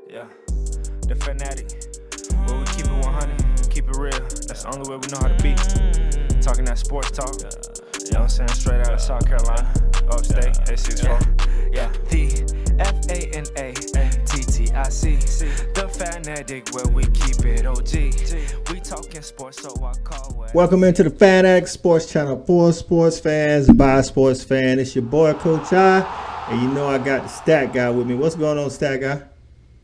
Yeah. The fanatic. Where we keep it 100, keep it real. That's the only way we know how to be. Talking that sports talk. You know what I'm saying? Straight out of South Carolina. Upstate, A64. Yeah. TFANATTIC. The fanatic where we keep it OG. We talking sports, so I call what. Welcome into the Fanatic Sports Channel for sports fans, by sports fan. It's your boy, Coach I. And you know I got the stat guy with me. What's going on, stat guy?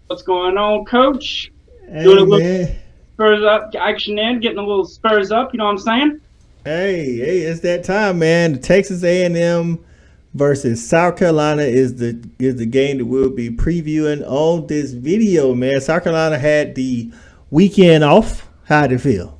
What's going on, Coach? Hey, Doing a little man. Spurs up action in, getting a little Spurs up. You know what I'm saying? Hey, it's that time, man. The Texas A&M versus South Carolina is the game that we'll be previewing on this video, man. South Carolina had the weekend off. How'd it feel?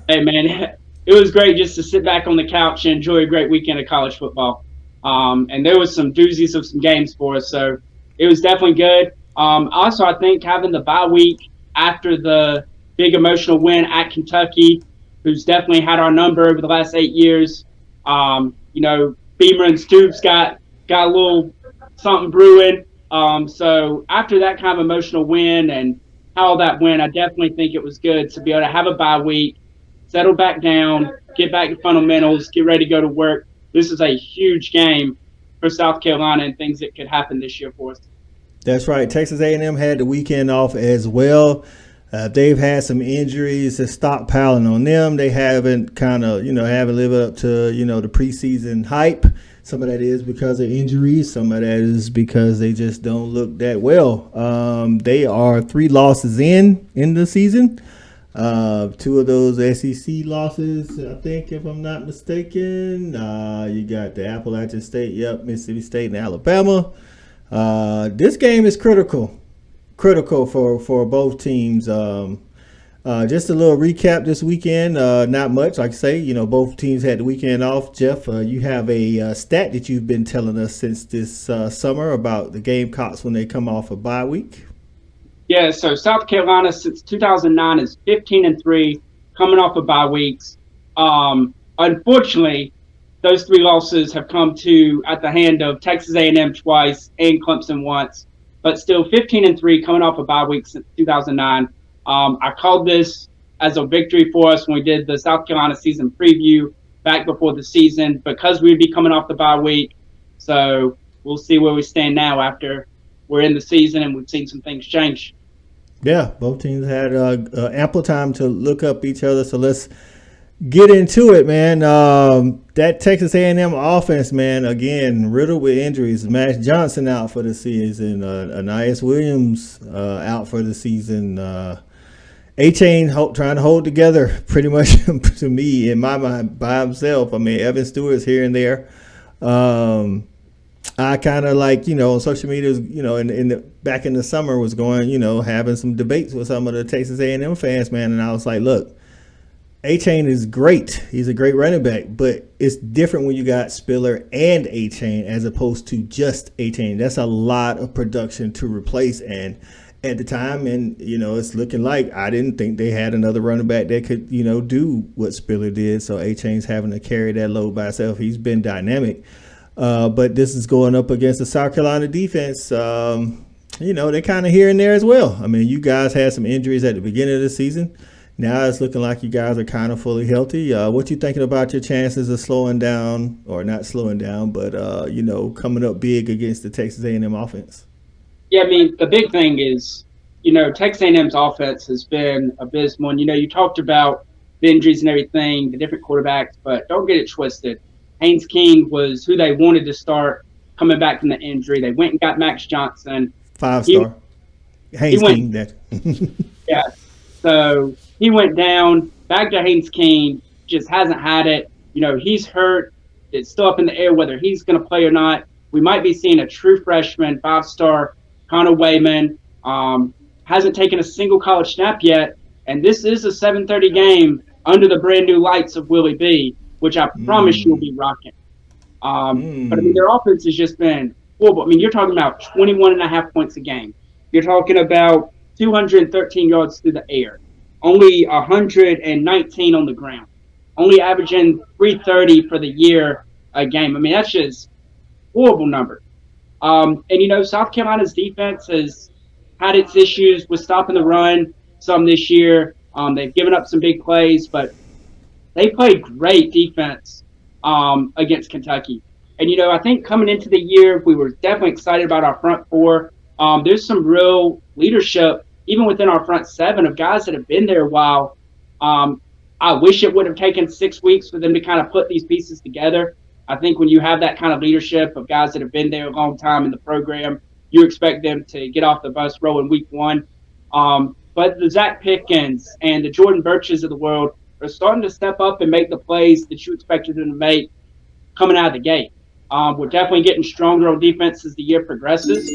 Hey, man, it was great just to sit back on the couch and enjoy a great weekend of college football. And there was some doozies of some games for us, so it was definitely good. Also, I think having the bye week after the big emotional win at Kentucky, who's definitely had our number over the last 8 years. Beamer and Stoops got a little something brewing. So after that kind of emotional win and how that went, I definitely think it was good to be able to have a bye week, settle back down, get back to fundamentals, get ready to go to work. This is a huge game for South Carolina and things that could happen this year for us. That's right. Texas A&M had the weekend off as well. They've had some injuries that stockpiling on them. They haven't haven't lived up to, the preseason hype. Some of that is because of injuries. Some of that is because they just don't look that well. They are 3 losses in the season. 2 of those SEC losses, I think, if I'm not mistaken. You got the Appalachian State, Mississippi State, and Alabama. This game is critical for both teams. Just a little recap this weekend. Not much, like I say. Both teams had the weekend off. Jeff, you have a stat that you've been telling us since this summer about the Gamecocks when they come off a bye week. Yeah, so South Carolina since 2009 is 15-3, coming off of bye weeks. Unfortunately, those 3 losses have come at the hand of Texas A&M twice and Clemson once, but still 15-3, coming off of bye weeks since 2009. I called this as a victory for us when we did the South Carolina season preview back before the season because we'd be coming off the bye week. So we'll see where we stand now after we're in the season and we've seen some things change. Yeah, both teams had ample time to look up each other. So let's get into it, man. That Texas A&M offense, man, again, riddled with injuries. Max Johnson out for the season. Anais Williams out for the season. A-Chain trying to hold together pretty much to me, in my mind, by himself. I mean, Evan Stewart's here and there. I kind of on social media, back in the summer was going, having some debates with some of the Texas A&M fans, man. And I was like, look, A-Chain is great. He's a great running back, but it's different when you got Spiller and A-Chain as opposed to just A-Chain. That's a lot of production to replace. And at the time, and, it's looking like I didn't think they had another running back that could, do what Spiller did. So A-Chain's having to carry that load by himself. He's been dynamic. But this is going up against the South Carolina defense. They're kind of here and there as well. I mean, you guys had some injuries at the beginning of the season. Now it's looking like you guys are kind of fully healthy. What you thinking about your chances of slowing down, or not slowing down, but, coming up big against the Texas A&M offense? Yeah, I mean, the big thing is, Texas A&M's offense has been abysmal. And, you talked about the injuries and everything, the different quarterbacks, but don't get it twisted. Haynes King was who they wanted to start coming back from the injury. They went and got Max Johnson. 5-star. Haynes King. Yeah. So he went down, back to Haynes King, just hasn't had it. He's hurt. It's still up in the air whether he's going to play or not. We might be seeing a true freshman, 5-star, Connor Wayman. Hasn't taken a single college snap yet. And this is a 7:30 game under the brand new lights of Willie B, which I promise you'll be rocking. But, I mean, their offense has just been horrible. I mean, you're talking about 21.5 points a game. You're talking about 213 yards through the air, only 119 on the ground, only averaging 330 for the year a game. I mean, that's just horrible number. And South Carolina's defense has had its issues with stopping the run some this year. They've given up some big plays, but they played great defense against Kentucky. And I think coming into the year, we were definitely excited about our front four. There's some real leadership, even within our front seven, of guys that have been there a while. I wish it would have taken 6 weeks for them to kind of put these pieces together. I think when you have that kind of leadership of guys that have been there a long time in the program, you expect them to get off the bus rolling week one. But the Zach Pickens and the Jordan Birches of the world are starting to step up and make the plays that you expected them to make coming out of the gate. We're definitely getting stronger on defense as the year progresses.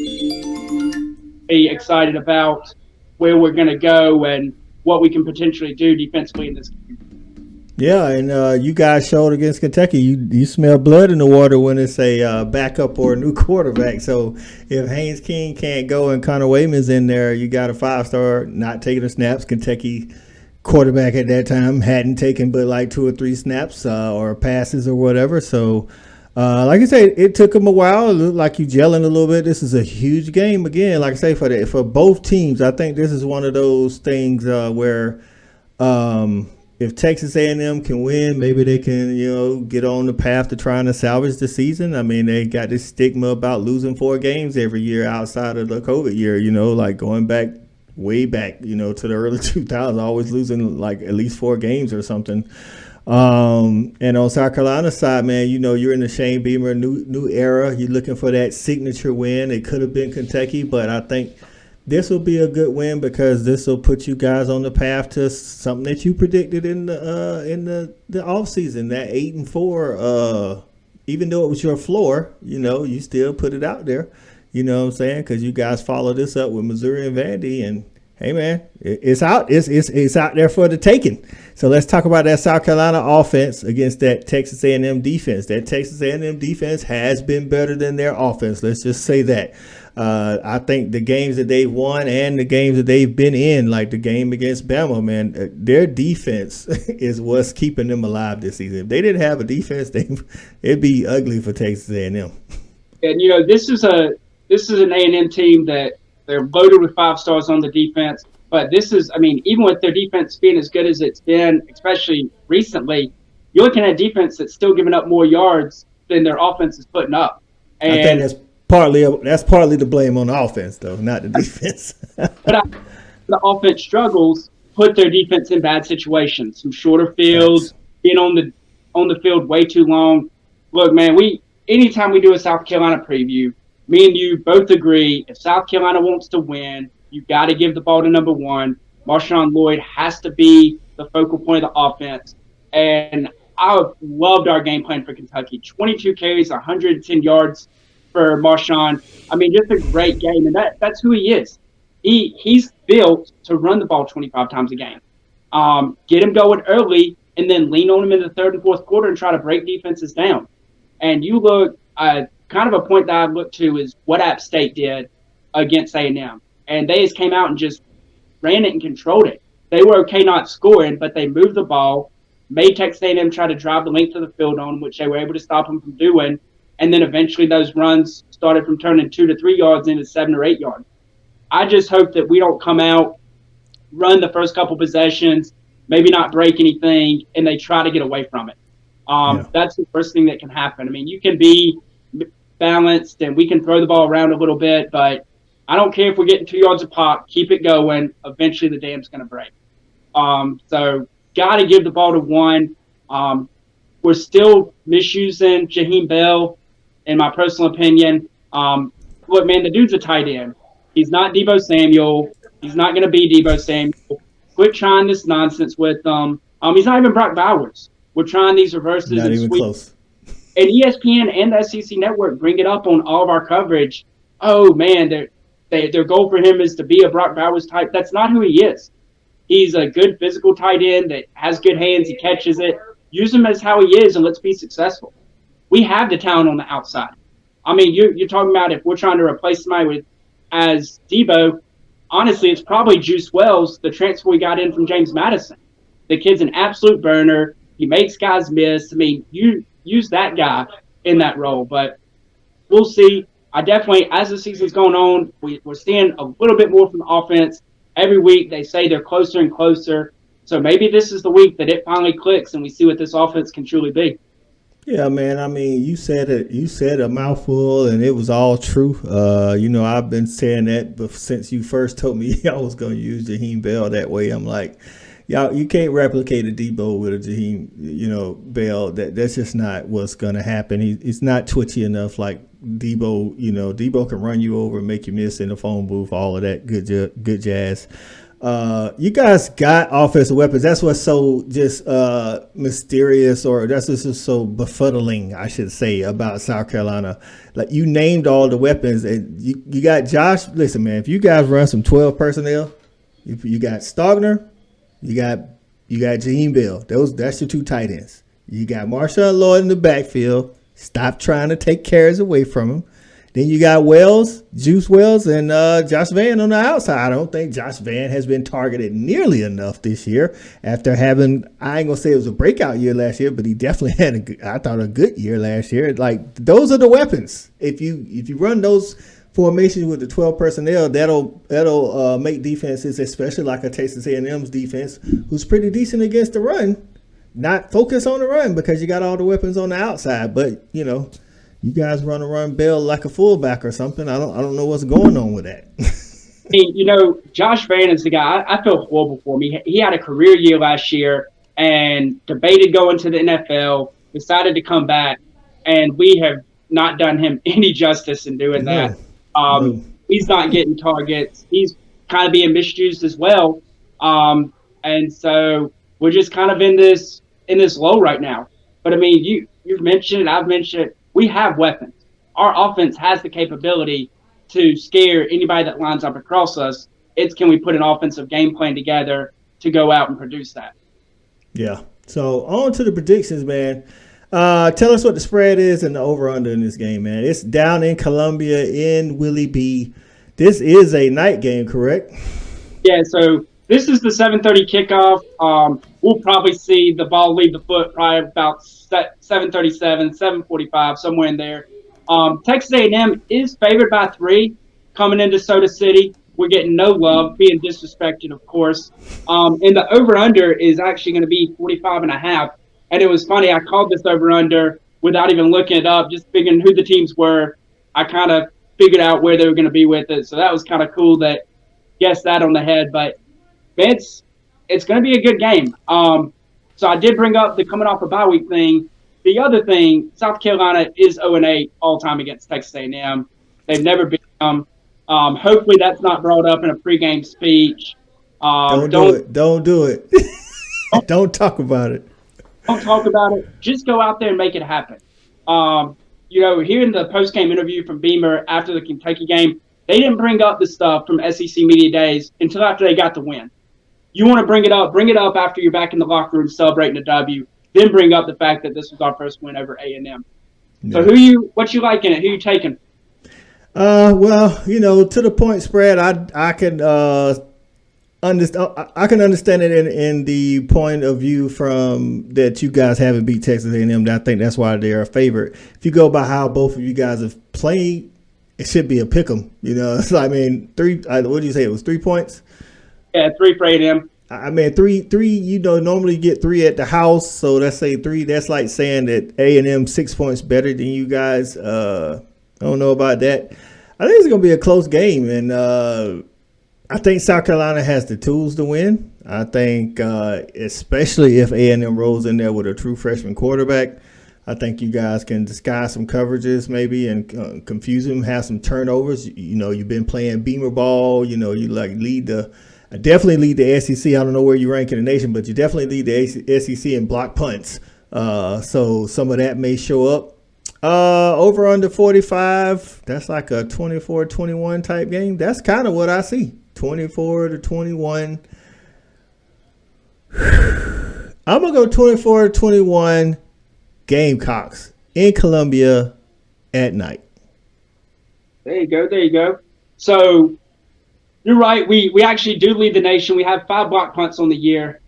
Be excited about where we're going to go and what we can potentially do defensively in this game. Yeah, and you guys showed against Kentucky. You smell blood in the water when it's a backup or a new quarterback. So if Haynes King can't go and Connor Wayman's in there, you got a 5-star not taking the snaps. Kentucky quarterback at that time hadn't taken but like 2 or 3 snaps or passes or whatever. So like I say, it took them a while. It looked like you gelling a little bit. This is a huge game again. Like I say, for both teams, I think this is one of those things where if Texas A&M can win, maybe they can, get on the path to trying to salvage the season. I mean, they got this stigma about losing 4 games every year outside of the COVID year, like going back, way back, to the early 2000s, always losing like at least 4 games or something. And on South Carolina side, man, you're in the Shane Beamer new era. You're looking for that signature win. It could have been Kentucky, but I think this will be a good win because this will put you guys on the path to something that you predicted in the offseason, that 8-4. Even though it was your floor, you still put it out there. You know what I'm saying? Because you guys follow this up with Missouri and Vandy, and hey man, it's out. It's out there for the taking. So let's talk about that South Carolina offense against that Texas A&M defense. That Texas A&M defense has been better than their offense. Let's just say that. I think the games that they've won and the games that they've been in, like the game against Bama, man, their defense is what's keeping them alive this season. If they didn't have a defense, it'd be ugly for Texas A&M. And this is an A&M team that they're loaded with 5 stars on the defense. But even with their defense being as good as it's been, especially recently, you're looking at a defense that's still giving up more yards than their offense is putting up. And I think that's partly the blame on the offense, though, not the defense. But the offense struggles put their defense in bad situations. Some shorter fields, being on the field way too long. Look, man, anytime we do a South Carolina preview, me and you both agree if South Carolina wants to win, you've got to give the ball to number 1. Marshawn Lloyd has to be the focal point of the offense. And I loved our game plan for Kentucky. 22 carries, 110 yards for Marshawn. Just a great game. And that's who he is. He's built to run the ball 25 times a game. Get him going early and then lean on him in the 3rd and 4th quarter and try to break defenses down. And you look kind of a point that I look to is what App State did against A&M. And they just came out and just ran it and controlled it. They were okay not scoring, but they moved the ball, made Texas A&M try to drive the length of the field on them, which they were able to stop them from doing. And then eventually those runs started from turning 2 to 3 yards into 7 or 8 yards. I just hope that we don't come out, run the first couple possessions, maybe not break anything, and they try to get away from it. That's the first thing that can happen. You can be balanced and we can throw the ball around a little bit, but I don't care if we're getting 2 yards a pop, keep it going. Eventually the dam's going to break. So got to give the ball to 1. We're still misusing Jaheim Bell, in my personal opinion. Look, man, the dude's a tight end. He's not Deebo Samuel. He's not going to be Deebo Samuel. Quit trying this nonsense with him. He's not even Brock Bowers. We're trying these reverses. Not even close. And ESPN and the SEC Network bring it up on all of our coverage. Oh, man, their goal for him is to be a Brock Bowers type. That's not who he is. He's a good physical tight end that has good hands. He catches it. Use him as how he is, and let's be successful. We have the talent on the outside. You're talking about if we're trying to replace somebody as Deebo, honestly, it's probably Juice Wells, the transfer we got in from James Madison. The kid's an absolute burner. He makes guys miss. You use that guy in that role, but we'll see. I definitely, as the season's going on, we're seeing a little bit more from the offense. Every week they say they're closer and closer. So maybe this is the week that it finally clicks and we see what this offense can truly be. Yeah, man. I mean, you said it. You said a mouthful, and it was all true. I've been saying that, but since you first told me I was going to use Jaheim Bell that way, I'm like, y'all, you can't replicate a Debo with a Jaheim, Bell. That's just not what's going to happen. He's not twitchy enough like Debo. Debo can run you over, make you miss in the phone booth, all of that good jazz. You guys got offensive weapons. That's what's so just mysterious, or that's what's just so befuddling, I should say, about South Carolina. Like, you named all the weapons, and you got Josh. Listen, man, if you guys run some 12 personnel, if you got Stogner, you got Jaheim Bell. That's your two tight ends. You got Marshawn Lloyd in the backfield. Stop trying to take carries away from him. Then you got Juice Wells, and Josh Van on the outside. I don't think Josh Van has been targeted nearly enough this year after having, I ain't going to say it was a breakout year last year, but he definitely had a good year last year. Like, those are the weapons. If you run those formations with the 12 personnel, that'll make defenses, especially like a Texas A&M's defense, who's pretty decent against the run, not focus on the run because you got all the weapons on the outside. But, you guys run Bell like a fullback or something. I don't know what's going on with that. Hey, Josh Van is the guy. I feel horrible for him. He had a career year last year and debated going to the NFL, decided to come back, and we have not done him any justice in doing that. No. He's not getting targets. He's kind of being misused as well. And so we're just kind of in this low right now. But, I mean, you've mentioned it. I've mentioned it. We have weapons. Our offense has the capability to scare anybody that lines up across us. It's, can we put an offensive game plan together to go out and produce that? Yeah. So on to the predictions, man. Tell us what the spread is and the over-under in this game, man. It's down in Columbia in Willie B. This is a night game, correct? Yeah, so this is the 7:30 kickoff. We'll probably see the ball leave the foot probably about 7:37, 7:45, somewhere in there. Texas A&M is favored by 3 coming into Soda City. We're getting no love, being disrespected, of course. And the over-under is actually going to be 45.5. And it was funny, I called this over-under without even looking it up, just figuring who the teams were. I kind of figured out where they were going to be with it. So that was kind of cool that guessed that on the head. But it's going to be a good game. So I did bring up the coming off a bye week thing. The other thing, South Carolina is 0-8 all time against Texas A&M. They've never beat them. Hopefully that's not brought up in a pregame speech. Don't do it. Don't do it. Don't talk about it. Don't talk about it. Just go out there and make it happen. Hearing the post-game interview from Beamer after the Kentucky game, they didn't bring up the stuff from SEC Media Days until after they got the win. You want to bring it up after you're back in the locker room celebrating a W, then bring up the fact that this was our first win over A&M. Yeah. So what you liking it? Who you taking? To the point spread, I can understand it in the point of view from that you guys haven't beat Texas A&M. I think that's why they're a favorite. If you go by how both of you guys have played, it should be a pick 'em. So, I mean, 3. What did you say? It was 3 points. Yeah, 3 for A&M. I mean, three. Normally you get 3 at the house, so let's say 3. That's like saying that A&M 6 points better than you guys. I don't know about that. I think it's gonna be a close game, and I think South Carolina has the tools to win. I think, especially if A&M rolls in there with a true freshman quarterback, I think you guys can disguise some coverages maybe and confuse them, have some turnovers. You've been playing Beamer ball. You definitely lead the SEC. I don't know where you rank in the nation, but you definitely lead the SEC in block punts. So some of that may show up. Over under 45, that's like a 24-21 type game. That's kind of what I see. 24-21. I'm going to go 24-21 Gamecocks in Columbia at night. There you go. So you're right. We actually do lead the nation. We have 5 block punts on the year,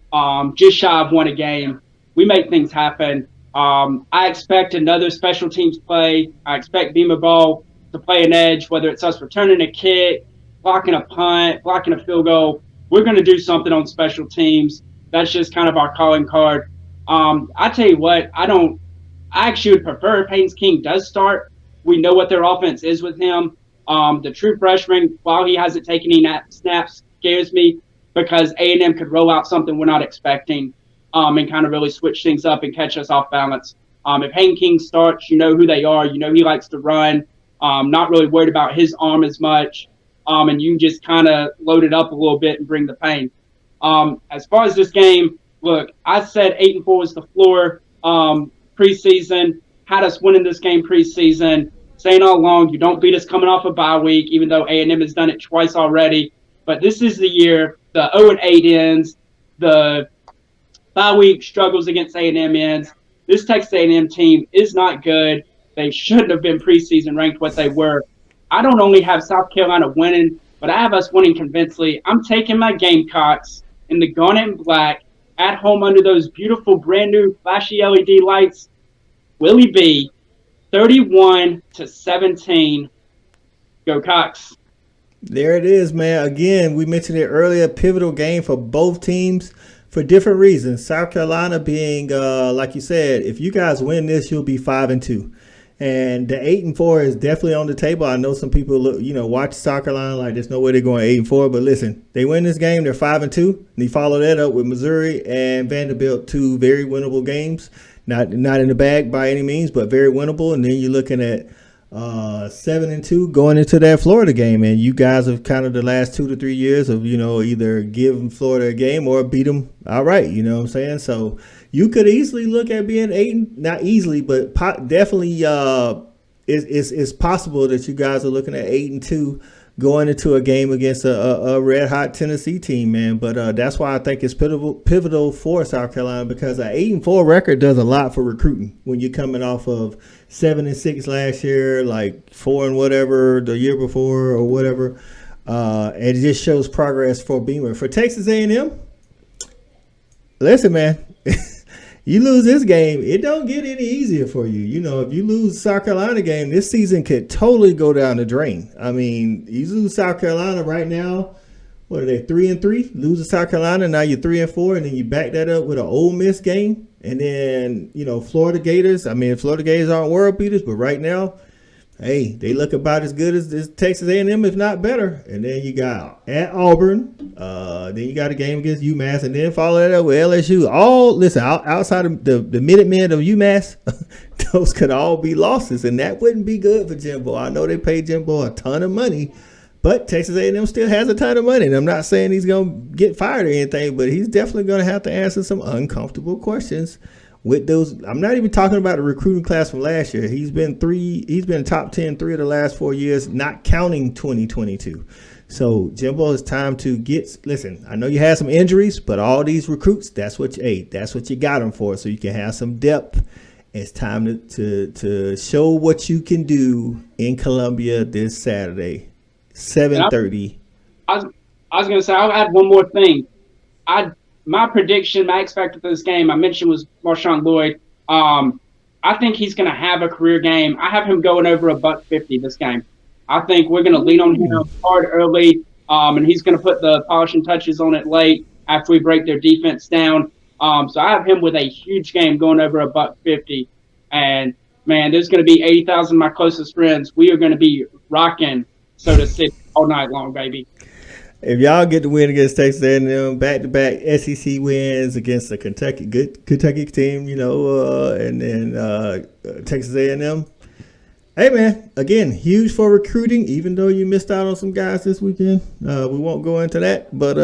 just shy of 1 a game. We make things happen. I expect another special teams play. I expect Beamer ball. to play an edge, whether it's us returning a kick, blocking a punt, blocking a field goal. We're going to do something on special teams. That's just kind of our calling card. I tell you what, I actually would prefer if Haynes King does start. We know what their offense is with him. The true freshman, while he hasn't taken any snaps, scares me because A&M could roll out something we're not expecting and kind of really switch things up and catch us off balance. If Haynes King starts, you know who they are. You know he likes to run. Not really worried about his arm as much. And you can just kind of load it up a little bit and bring the pain. As far as this game, look, I said 8-4 was the floor preseason, had us winning this game preseason, saying all along, you don't beat us coming off a bye week, even though A&M has done it twice already. But this is the year the 0-8 ends, the bye week struggles against A&M ends. This Texas A&M team is not good. They shouldn't have been preseason ranked what they were. I don't only have South Carolina winning, but I have us winning convincingly. I'm taking my Gamecocks in the garnet and black at home under those beautiful brand new flashy LED lights. Willie B, 31-17. Go Cox. There it is, man. Again, we mentioned it earlier, pivotal game for both teams for different reasons. South Carolina being, like you said, if you guys win this, you'll be 5-2. And the 8-4 is definitely on the table. I know some people watch South Carolina like there's no way they're going 8-4. But listen, they win this game, they're 5-2. And they follow that up with Missouri and Vanderbilt, two very winnable games. Not in the bag by any means, but very winnable. And then you're looking at 7-2 going into that Florida game. And you guys have kind of the last 2 to 3 years of either give Florida a game or beat them outright. You know what I'm saying? So you could easily look at being 8, not easily, but definitely it's possible that you guys are looking at 8-2 going into a game against a red hot Tennessee team, man. But that's why I think it's pivotal for South Carolina, because an 8-4 record does a lot for recruiting when you're coming off of 7-6 last year, like 4 and whatever the year before or whatever. And it just shows progress for Beamer. For Texas A&M, listen, man. You lose this game, it don't get any easier for you. If you lose South Carolina game, this season could totally go down the drain. I mean, you lose South Carolina right now. What are they, 3-3? Lose to South Carolina, now you're 3-4, and then you back that up with an Ole Miss game. And then, Florida Gators. I mean, Florida Gators aren't world beaters, but right now, hey, they look about as good as Texas A&M, if not better. And then you got at Auburn. Then you got a game against UMass, and then follow that up with LSU. Outside of the Minutemen of UMass, those could all be losses, and that wouldn't be good for Jimbo. I know they paid Jimbo a ton of money, but Texas A&M still has a ton of money. And I'm not saying he's going to get fired or anything, but he's definitely going to have to answer some uncomfortable questions with those. I'm not even talking about the recruiting class from last year. He's been top 10 3 of the last 4 years, not counting 2022. So Jimbo, it's time to listen, I know you had some injuries, but all these recruits, that's what you got them for, so you can have some depth. It's time to show what you can do in Columbia this Saturday, 7:30. I was going to say, I'll add one more thing. My prediction, my X factor for this game, I mentioned was Marshawn Lloyd. I think he's going to have a career game. I have him going over $150 this game. I think we're going to lean on him hard early, and he's going to put the polishing touches on it late after we break their defense down. So I have him with a huge game going over $150. And, man, there's going to be 80,000 of my closest friends. We are going to be rocking Soda City all night long, baby. If y'all get the win against Texas A&M, back-to-back SEC wins against a good Kentucky team, and then Texas A&M. Hey, man, again, huge for recruiting, even though you missed out on some guys this weekend. We won't go into that, but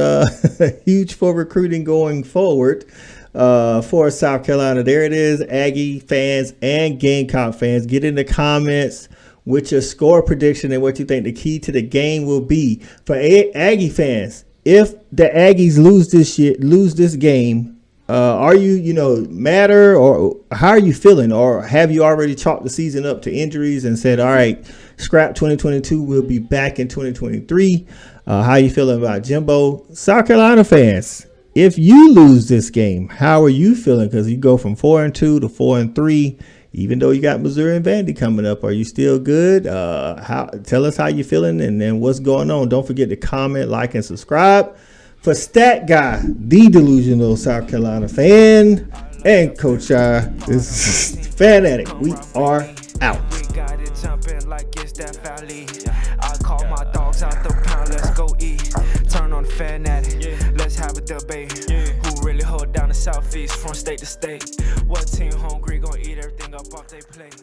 huge for recruiting going forward for South Carolina. There it is, Aggie fans and Gamecock fans. Get in the comments with your score prediction and what you think the key to the game will be. For Aggie fans, if the Aggies lose this game, are you, matter, or how are you feeling? Or have you already chalked the season up to injuries and said, all right, scrap 2022, we'll be back in 2023? How are you feeling about Jimbo? South Carolina fans, if you lose this game, how are you feeling? Because you go from 4-2 to 4-3. even though you got Missouri and Vandy coming up, are you still good? Tell us how you feeling and then what's going on. Don't forget to comment, like, and subscribe. For Stat Guy, the delusional South Carolina fan, and Coach this is Fanatic. We are out. We got it jumping like it's that valley. I call my dogs out the pound, let's go eat. Turn on the Fanatic, let's have a debate. Who really hold down the Southeast from state to state? What team hungry gonna eat everything up off their plate?